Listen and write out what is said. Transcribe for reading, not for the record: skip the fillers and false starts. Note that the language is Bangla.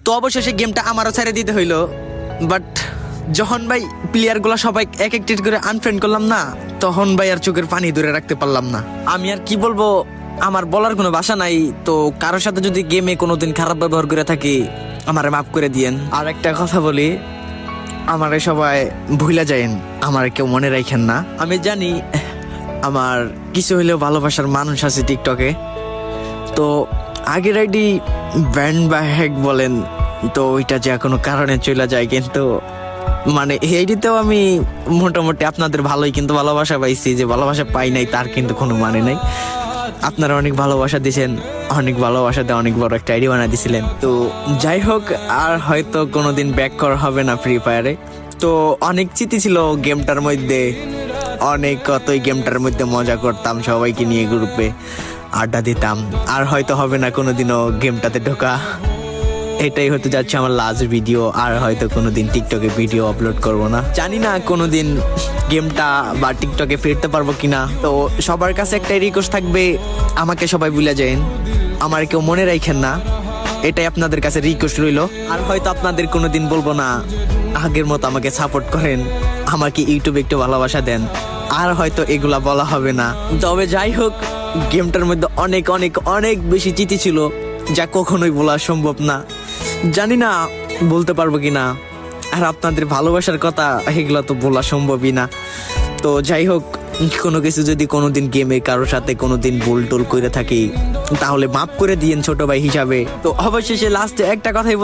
তো অবশেষে গেমটা আমারও ছেড়ে দিতে হইলো। বাট যখন ভাই প্লেয়ারগুলো সবাই এক একটি করে আনফ্রেন্ড করলাম না, তখন ভাই আর চোখের পানি ধরে রাখতে পারলাম না। আমি আর কি বলবো, আমার বলার কোনো ভাষা নাই। তো কারোর সাথে যদি গেমে কোনোদিন খারাপ ব্যবহার করে থাকি, আমারে মাফ করে দিয়েন। আর একটা কথা বলি, আমারে সবাই ভুলে যায়েন, আমার কেউ মনে রাখেন না। আমি জানি আমার কিছু হইলেও ভালোবাসার মানুষ আছে টিকটকে। তো আগের আইডি ব্যান্ড বা হ্যাক বলেন, তো ওইটা যে কোনো কারণে চলে যায়, কিন্তু মানে এই আইডিতেও আমি মোটামুটি আপনাদের ভালোই কিন্তু ভালোবাসা পাইছি। যে ভালোবাসা পাই নাই তার কিন্তু কোনো মানে নাই। আপনারা অনেক ভালোবাসা দিয়েছেন, অনেক ভালোবাসা দিয়ে অনেক বড় একটা আইডি বানিয়ে দিয়েছিলেন। তো যাই হোক, আর হয়তো কোনোদিন ব্যাক করা হবে না ফ্রি ফায়ারে। তো অনেক স্মৃতি ছিল গেমটার মধ্যে, অনেক কতই গেমটার মধ্যে মজা করতাম, সবাইকে নিয়ে গ্রুপে আড্ডা দিতাম। আর হয়তো হবে না কোনোদিনও গেমটাতে ঢোকা। এটাই হতে যাচ্ছে আমার লাস্ট ভিডিও। আর হয়তো কোনোদিন টিকটকে ভিডিও আপলোড করব না, জানি না কোনোদিন গেমটা বা টিকটকে ফিরতে পারবো কিনা। তো সবার কাছে একটাই রিকোয়েস্ট থাকবে, আমাকে সবাই ভুলে যায়েন, আমার কেউ মনে রাখেন না, এটাই আপনাদের কাছে রিকোয়েস্ট রইল। আর হয়তো আপনাদের কোনোদিন বলবো না, আগের মতো আমাকে সাপোর্ট করেন, আমাকে ইউটিউবে একটু ভালোবাসা দেন। আর হয়তো এগুলা বলা হবে না। তবে যাই হোক, গেমটার মধ্যে অনেক অনেক অনেক বেশি স্মৃতি ছিল, যা কখনোই বলা সম্ভব না। জানি না বলতে পারবো কিনা। আর আপনাদের ভালোবাসার কথা এগুলো তো বলা সম্ভবই না। তো যাই হোক, কোনো কিছু যদি কোনোদিন গেমে কারোর সাথে কোনোদিন ভুল টুল করে থাকি, তাহলে মাফ করে দিয়েন ছোট ভাই হিসাবে। তো অবশেষে লাস্টে একটা কথাই